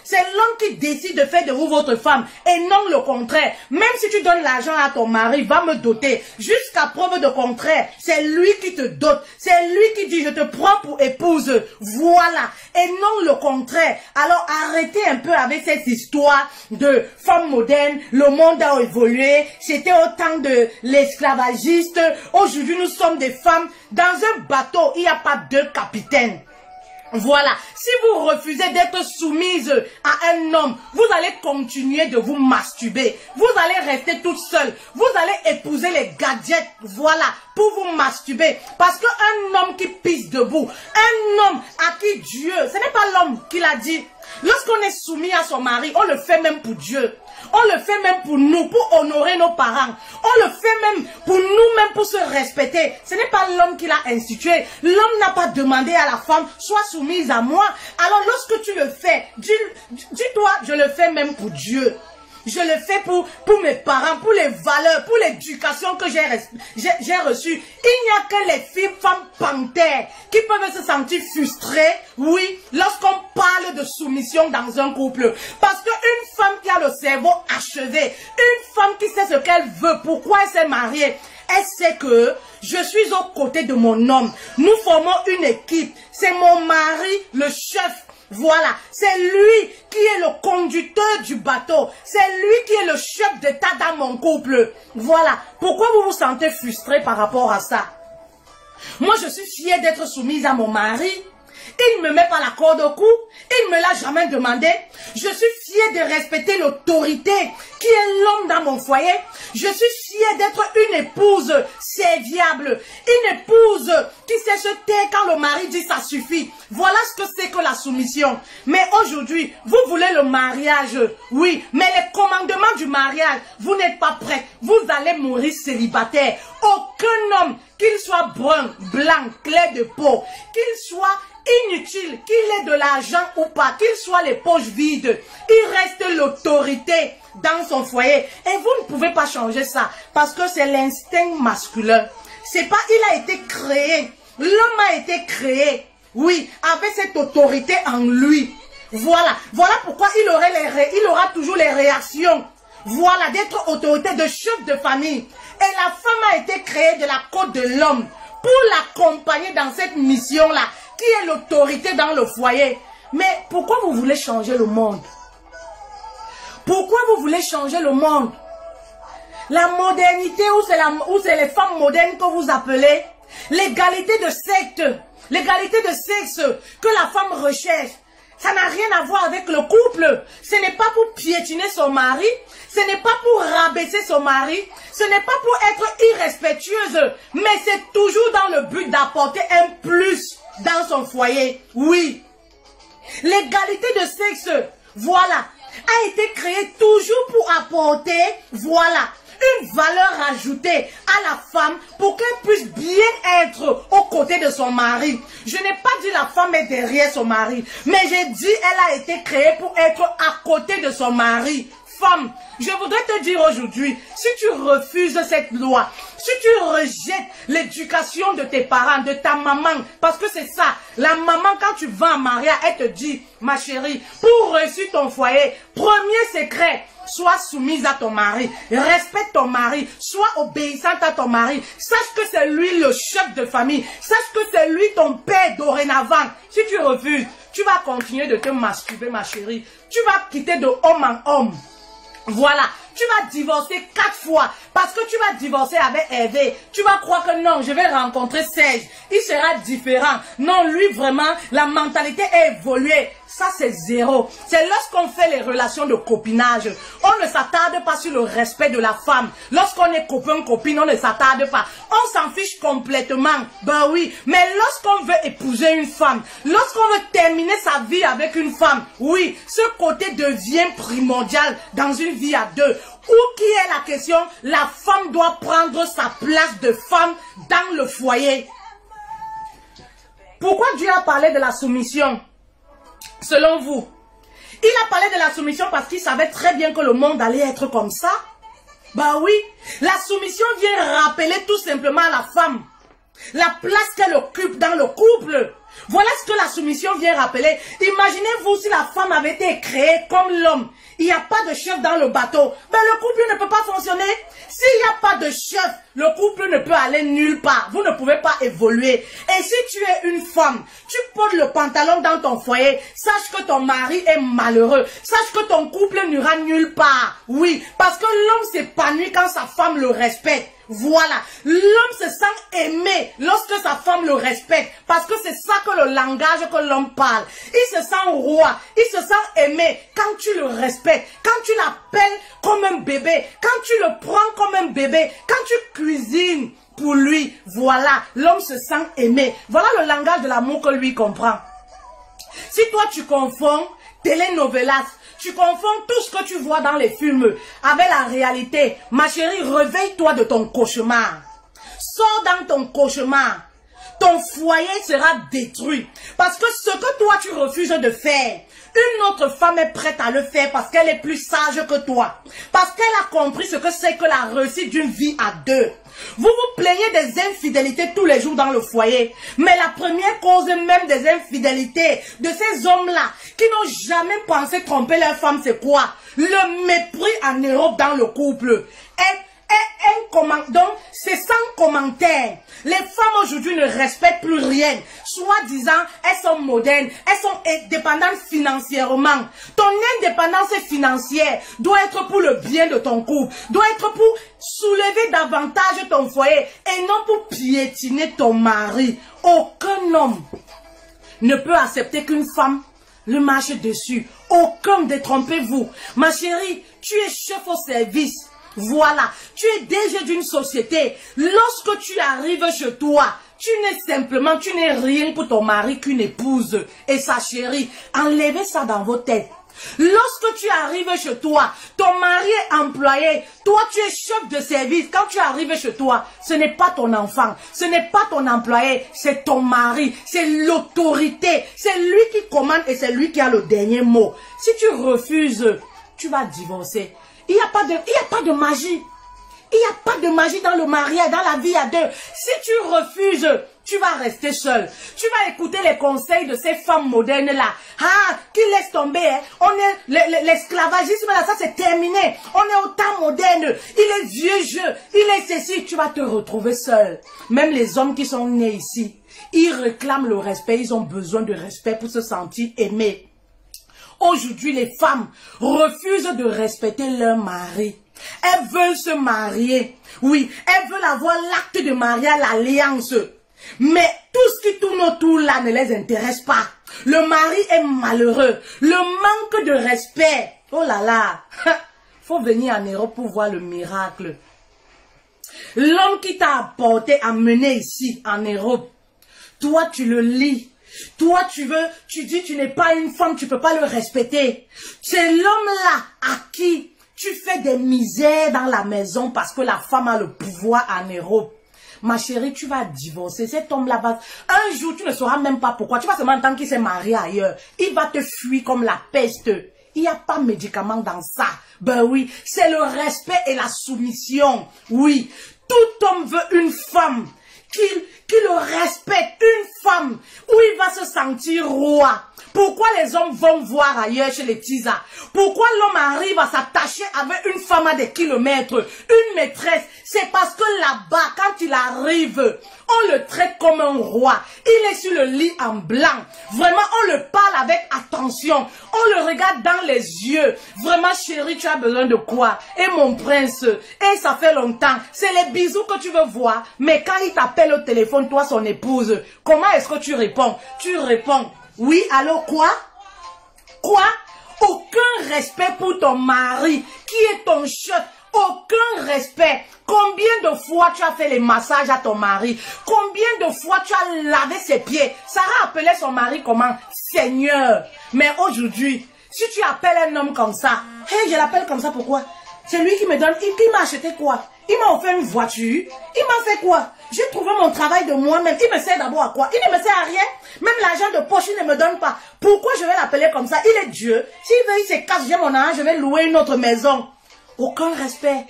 C'est l'homme qui décide de faire de vous votre femme et non le contraire. Même si tu donnes l'argent à ton mari, va me doter. Jusqu'à preuve de contraire, c'est lui qui te dote. C'est lui qui dit je te prends pour épouse. Voilà. Et non le contraire. Alors arrêtez un peu avec cette histoire de femme moderne. Le monde a évolué. C'était au temps de l'esclavagiste. Aujourd'hui, nous sommes des femmes. Dans un bateau, il n'y a pas deux capitaines. Voilà, si vous refusez d'être soumise à un homme, vous allez continuer de vous masturber. Vous allez rester toute seule. Vous allez épouser les gadgets, voilà, pour vous masturber. Parce qu'un homme qui pisse debout, un homme à qui Dieu, ce n'est pas l'homme qui l'a dit. Lorsqu'on est soumis à son mari, on le fait même pour Dieu. On le fait même pour nous, pour honorer nos parents. On le fait même pour nous-mêmes, pour se respecter. Ce n'est pas l'homme qui l'a institué. L'homme n'a pas demandé à la femme, sois soumise à moi. Alors lorsque tu le fais, dis-toi, je le fais même pour Dieu. Je le fais pour mes parents, pour les valeurs, pour l'éducation que j'ai reçue. Il n'y a que les filles, femmes panthères qui peuvent se sentir frustrées, oui, lorsqu'on parle de soumission dans un couple. Parce qu'une femme qui a le cerveau achevé, une femme qui sait ce qu'elle veut, pourquoi elle s'est mariée, elle sait que je suis aux côtés de mon homme. Nous formons une équipe. C'est mon mari, le chef. Voilà, c'est lui qui est le conducteur du bateau. C'est lui qui est le chef d'État dans mon couple. Voilà, pourquoi vous vous sentez frustré par rapport à ça? Moi, je suis fière d'être soumise à mon mari. Il ne me met pas la corde au cou. Il ne me l'a jamais demandé. Je suis fière de respecter l'autorité qui est l'homme dans mon foyer. Je suis fière d'être une épouse serviable. Une épouse qui sait se taire quand le mari dit ça suffit. Voilà ce que c'est que la soumission. Mais aujourd'hui, vous voulez le mariage. Oui, mais les commandements du mariage, vous n'êtes pas prêts. Vous allez mourir célibataire. Aucun homme, qu'il soit brun, blanc, clair de peau, qu'il soit inutile, qu'il ait de l'argent ou pas, qu'il soit les poches vides, il reste l'autorité dans son foyer. Et vous ne pouvez pas changer ça parce que c'est l'instinct masculin. C'est pas, il a été créé, l'homme a été créé, oui, avec cette autorité en lui. Voilà, voilà pourquoi il aura toujours les réactions. Voilà, d'être autorité de chef de famille. Et la femme a été créée de la côte de l'homme pour l'accompagner dans cette mission-là, qui est l'autorité dans le foyer. Mais pourquoi vous voulez changer le monde? Pourquoi vous voulez changer le monde? La modernité, ou c'est les femmes modernes que vous appelez? L'égalité de sexe que la femme recherche. Ça n'a rien à voir avec le couple. Ce n'est pas pour piétiner son mari. Ce n'est pas pour rabaisser son mari. Ce n'est pas pour être irrespectueuse. Mais c'est toujours dans le but d'apporter un plus dans son foyer. Oui. L'égalité de sexe, voilà, a été créée toujours pour apporter, voilà, une valeur ajoutée à la femme pour qu'elle puisse bien être aux côtés de son mari. Je n'ai pas dit la femme est derrière son mari, mais j'ai dit elle a été créée pour être à côté de son mari. Femme, je voudrais te dire aujourd'hui, si tu refuses cette loi, si tu rejettes l'éducation de tes parents, de ta maman, parce que c'est ça, la maman quand tu vas en mariage, elle te dit, ma chérie, pour réussir ton foyer, premier secret, sois soumise à ton mari, respecte ton mari, sois obéissante à ton mari, sache que c'est lui le chef de famille, sache que c'est lui ton père dorénavant. Si tu refuses, tu vas continuer de te masturber, ma chérie, tu vas quitter de homme en homme. Voilà, tu vas divorcer 4 fois parce que tu vas divorcer avec Hervé. Tu vas croire que non, je vais rencontrer Serge, il sera différent. Non, lui vraiment, la mentalité est évoluée. Ça c'est zéro. C'est lorsqu'on fait les relations de copinage, on ne s'attarde pas sur le respect de la femme. Lorsqu'on est copain-copine, on ne s'attarde pas. On s'en fiche complètement. Ben oui, mais lorsqu'on veut épouser une femme, lorsqu'on veut terminer sa vie avec une femme, oui, ce côté devient primordial dans une vie à deux. Où qui est la question? La femme doit prendre sa place de femme dans le foyer. Pourquoi Dieu a parlé de la soumission? Selon vous, il a parlé de la soumission parce qu'il savait très bien que le monde allait être comme ça. Bah oui, la soumission vient rappeler tout simplement à la femme la place qu'elle occupe dans le couple. Voilà ce que la soumission vient rappeler. Imaginez-vous si la femme avait été créée comme l'homme. Il n'y a pas de chef dans le bateau. Ben, le couple ne peut pas fonctionner. S'il n'y a pas de chef, le couple ne peut aller nulle part. Vous ne pouvez pas évoluer. Et si tu es une femme, tu portes le pantalon dans ton foyer, sache que ton mari est malheureux. Sache que ton couple n'ira nulle part. Oui, parce que l'homme s'épanouit quand sa femme le respecte. Voilà, l'homme se sent aimé lorsque sa femme le respecte, parce que c'est ça que le langage que l'homme parle. Il se sent roi, il se sent aimé quand tu le respectes, quand tu l'appelles comme un bébé, quand tu le prends comme un bébé, quand tu cuisines pour lui. Voilà, l'homme se sent aimé. Voilà le langage de l'amour que lui comprend. Si toi tu confonds telenovelas, tu confonds tout ce que tu vois dans les films avec la réalité, ma chérie, réveille-toi de ton cauchemar. Sors dans ton cauchemar. Ton foyer sera détruit. Parce que ce que toi tu refuses de faire, une autre femme est prête à le faire parce qu'elle est plus sage que toi. Parce qu'elle a compris ce que c'est que la réussite d'une vie à deux. Vous vous plaignez des infidélités tous les jours dans le foyer. Mais la première cause même des infidélités de ces hommes-là qui n'ont jamais pensé tromper leur femme, c'est quoi? Le mépris en Europe dans le couple. Donc, c'est sans commentaire. Les femmes aujourd'hui ne respectent plus rien. Soi-disant, elles sont modernes, elles sont indépendantes financièrement. Ton indépendance financière doit être pour le bien de ton couple, doit être pour soulever davantage ton foyer et non pour piétiner ton mari. Aucun homme ne peut accepter qu'une femme le marche dessus. Aucun, détrompez-vous. Ma chérie, tu es chef au service. Voilà, tu es DG d'une société. Lorsque tu arrives chez toi, tu n'es rien pour ton mari qu'une épouse et sa chérie. Enlevez ça dans vos têtes. Lorsque tu arrives chez toi, ton mari est employé, toi tu es chef de service. Quand tu arrives chez toi, ce n'est pas ton enfant, ce n'est pas ton employé, c'est ton mari, c'est l'autorité, c'est lui qui commande et c'est lui qui a le dernier mot. Si tu refuses, tu vas divorcer. Il n'y a pas de magie. Il n'y a pas de magie dans le mariage, dans la vie à deux. Si tu refuses, tu vas rester seul. Tu vas écouter les conseils de ces femmes modernes-là. Ah, qui laissent tomber. Hein. On est l'esclavagisme là, ça c'est terminé. On est au temps moderne. Il est vieux jeu. Il est ceci. Tu vas te retrouver seul. Même les hommes qui sont nés ici, ils réclament le respect. Ils ont besoin de respect pour se sentir aimés. Aujourd'hui, les femmes refusent de respecter leur mari. Elles veulent se marier. Oui, elles veulent avoir l'acte de mariage, l'alliance. Mais tout ce qui tourne autour là ne les intéresse pas. Le mari est malheureux. Le manque de respect. Oh là là. Faut venir en Europe pour voir le miracle. L'homme qui t'a apporté, amené ici en Europe. Toi, tu le lis. Toi, tu dis tu n'es pas une femme, tu peux pas le respecter. C'est l'homme-là à qui tu fais des misères dans la maison parce que la femme a le pouvoir en Europe. Ma chérie, tu vas divorcer. Cet homme-là va... Un jour, tu ne sauras même pas pourquoi. Tu vas seulement entendre qu'il s'est marié ailleurs. Il va te fuir comme la peste. Il n'y a pas de médicament dans ça. Ben oui, c'est le respect et la soumission. Oui, tout homme veut une femme qui le respecte, une femme où il va se sentir roi. Pourquoi les hommes vont voir ailleurs chez les tisas? Pourquoi l'homme arrive à s'attacher avec une femme à des kilomètres, une maîtresse? C'est parce que là-bas, quand il arrive, on le traite comme un roi. Il est sur le lit en blanc. Vraiment, on le parle avec attention. On le regarde dans les yeux. Vraiment, chérie, tu as besoin de quoi? Et mon prince, et ça fait longtemps. C'est les bisous que tu veux voir. Mais quand il t'appelle au téléphone, toi, son épouse, comment est-ce que tu réponds? Tu réponds, oui, allô, quoi? Quoi? Aucun respect pour ton mari, qui est ton chef. Aucun respect. Combien de fois tu as fait les massages à ton mari? Combien de fois tu as lavé ses pieds? Sarah appelait son mari comment? Seigneur. Mais aujourd'hui, si tu appelles un homme comme ça, hey, je l'appelle comme ça, pourquoi? C'est lui qui me donne, il m'a acheté quoi? Il m'a offert une voiture. Il m'a fait quoi? J'ai trouvé mon travail de moi-même. Il me sert d'abord à quoi? Il ne me sert à rien. Même l'argent de poche, il ne me donne pas. Pourquoi je vais l'appeler comme ça? Il est Dieu. S'il veut, il se casse, j'ai mon argent, je vais louer une autre maison. Aucun respect.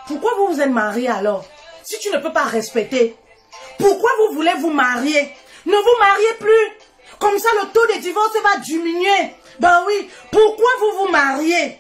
Pourquoi vous vous êtes mariés alors? Si tu ne peux pas respecter, pourquoi vous voulez vous marier? Ne vous mariez plus. Comme ça, le taux de divorce va diminuer. Ben oui, pourquoi vous vous mariez?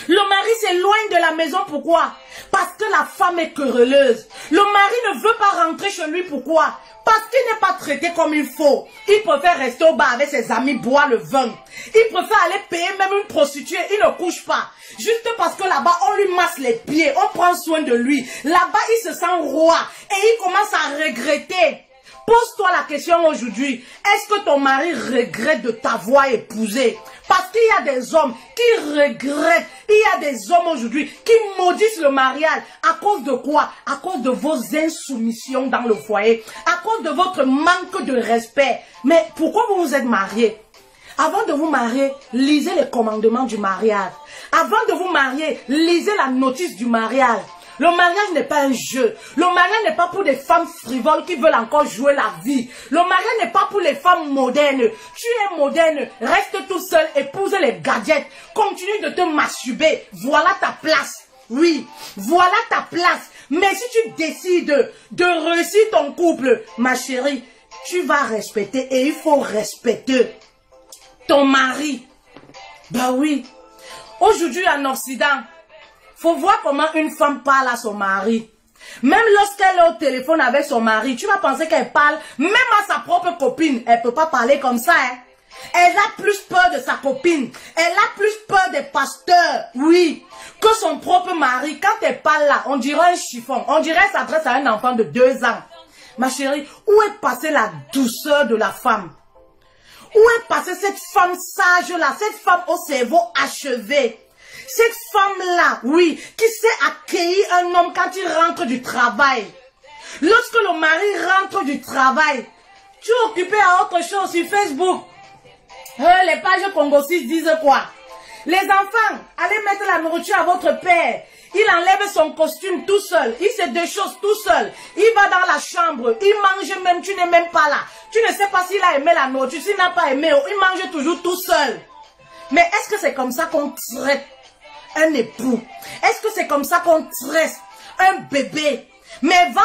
Le mari s'éloigne de la maison, pourquoi? Parce que la femme est querelleuse. Le mari ne veut pas rentrer chez lui, pourquoi? Parce qu'il n'est pas traité comme il faut. Il préfère rester au bar avec ses amis, boire le vin. Il préfère aller payer même une prostituée, il ne couche pas. Juste parce que là-bas, on lui masse les pieds, on prend soin de lui. Là-bas, il se sent roi et il commence à regretter. Pose-toi la question aujourd'hui, est-ce que ton mari regrette de t'avoir épousé? Parce qu'il y a des hommes qui regrettent, il y a des hommes aujourd'hui qui maudissent le mariage. À cause de quoi? À cause de vos insoumissions dans le foyer, à cause de votre manque de respect. Mais pourquoi vous vous êtes mariés? Avant de vous marier, lisez les commandements du mariage. Avant de vous marier, lisez la notice du mariage. Le mariage n'est pas un jeu. Le mariage n'est pas pour des femmes frivoles qui veulent encore jouer la vie. Le mariage n'est pas pour les femmes modernes. Tu es moderne, reste tout seul, épouse les gadgets. Continue de te masturber. Voilà ta place. Oui, voilà ta place. Mais si tu décides de réussir ton couple, ma chérie, tu vas respecter et il faut respecter ton mari. Ben oui. Aujourd'hui en Occident, faut voir comment une femme parle à son mari. Même lorsqu'elle est au téléphone avec son mari, tu vas penser qu'elle parle même à sa propre copine. Elle ne peut pas parler comme ça. Hein. Elle a plus peur de sa copine. Elle a plus peur des pasteurs, oui, que son propre mari. Quand elle parle là, on dirait un chiffon. On dirait qu'elle s'adresse à un enfant de 2 ans. Ma chérie, où est passée la douceur de la femme? Où est passée cette femme sage là, cette femme au cerveau achevé? Cette femme-là, oui, qui sait accueillir un homme quand il rentre du travail. Lorsque le mari rentre du travail, tu es occupé à autre chose sur Facebook. Les pages Congo 6 disent quoi? Les enfants, allez mettre la nourriture à votre père. Il enlève son costume tout seul. Il se déchausse tout seul. Il va dans la chambre. Il mange même, tu n'es même pas là. Tu ne sais pas s'il a aimé la nourriture, s'il n'a pas aimé. Il mange toujours tout seul. Mais est-ce que c'est comme ça qu'on traite un époux? Est-ce que c'est comme ça qu'on traite un bébé? Mais va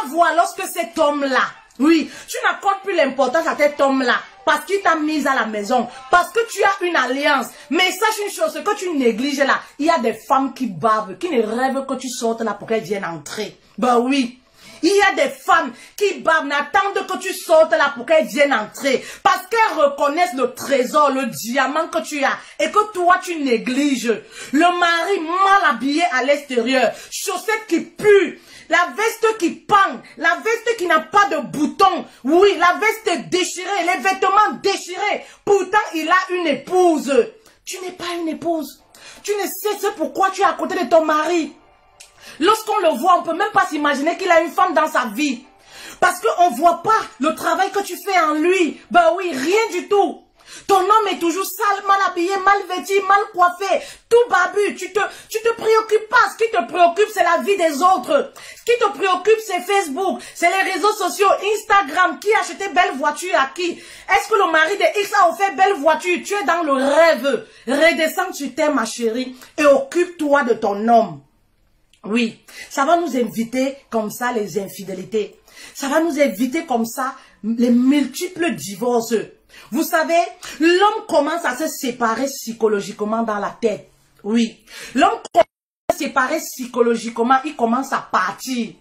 voir lorsque cet homme-là, oui, tu n'accordes plus l'importance à cet homme-là parce qu'il t'a mise à la maison, parce que tu as une alliance. Mais sache une chose, ce que tu négliges là, il y a des femmes qui bavent, qui ne rêvent que tu sortes là pour qu'elles viennent entrer. Ben oui. Il y a des femmes qui bavent, n'attendent que tu sortes là pour qu'elles viennent entrer. Parce qu'elles reconnaissent le trésor, le diamant que tu as. Et que toi, tu négliges. Le mari mal habillé à l'extérieur. Chaussettes qui puent. La veste qui pend. La veste qui n'a pas de boutons. Oui, la veste déchirée. Les vêtements déchirés. Pourtant, il a une épouse. Tu n'es pas une épouse. Tu ne sais ce pourquoi tu es à côté de ton mari. Lorsqu'on le voit, on ne peut même pas s'imaginer qu'il a une femme dans sa vie. Parce qu'on ne voit pas le travail que tu fais en lui. Ben oui, rien du tout. Ton homme est toujours sale, mal habillé, mal vêtu, mal coiffé, tout babu. Tu te préoccupes pas. Ce qui te préoccupe, c'est la vie des autres. Ce qui te préoccupe, c'est Facebook, c'est les réseaux sociaux, Instagram. Qui a acheté belle voiture à qui? Est-ce que le mari de X a offert belle voiture? Tu es dans le rêve. Redescends sur terre, ma chérie, et occupe-toi de ton homme. Oui, ça va nous éviter comme ça les infidélités. Ça va nous éviter comme ça les multiples divorces. Vous savez, l'homme commence à se séparer psychologiquement dans la tête. Oui, l'homme commence à se séparer psychologiquement, il commence à partir.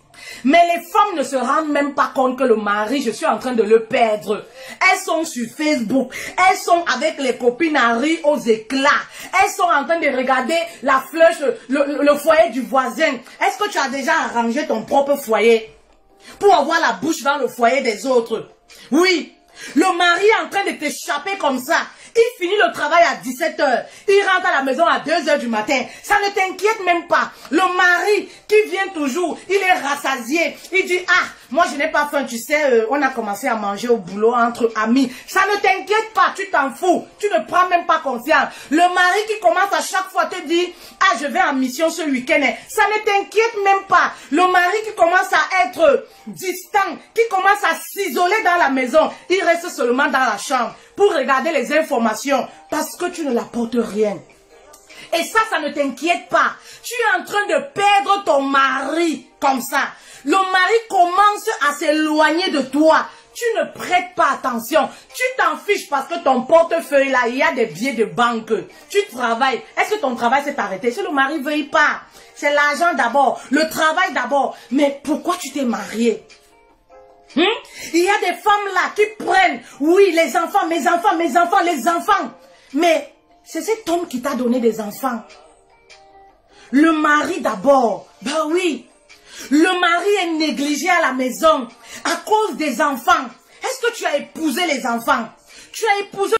Mais les femmes ne se rendent même pas compte que le mari, je suis en train de le perdre. Elles sont sur Facebook. Elles sont avec les copines à rire aux éclats. Elles sont en train de regarder la flèche, le foyer du voisin. Est-ce que tu as déjà arrangé ton propre foyer pour avoir la bouche dans le foyer des autres? Oui. Le mari est en train de t'échapper comme ça. Il finit le travail à 17 h. Il rentre à la maison à 2 h du matin. Ça ne t'inquiète même pas. Le mari qui vient toujours, il est rassasié. Il dit, ah, moi je n'ai pas faim, tu sais, on a commencé à manger au boulot entre amis. Ça ne t'inquiète pas, tu t'en fous. Tu ne prends même pas confiance. Le mari qui commence à chaque fois te dire, ah, je vais en mission ce week-end. Ça ne t'inquiète même pas. Le mari qui commence à être distant, qui commence à s'isoler dans la maison, il reste seulement dans la chambre pour regarder les informations parce que tu ne l'apportes rien. Et ça ne t'inquiète pas. Tu es en train de perdre ton mari comme ça. Le mari commence à s'éloigner de toi. tu ne prêtes pas attention. Tu t'en fiches parce que ton portefeuille là, il y a des billets de banque. Tu travailles. Est-ce que ton travail s'est arrêté? Si le mari ne veuille pas. C'est l'argent d'abord, le travail d'abord. Mais pourquoi tu t'es marié? Il y a des femmes là qui prennent, oui, les enfants, mes enfants, mes enfants, les enfants. Mais c'est cet homme qui t'a donné des enfants. Le mari d'abord. Ben oui. Le mari est négligé à la maison à cause des enfants. Est-ce que tu as épousé les enfants? Tu as épousé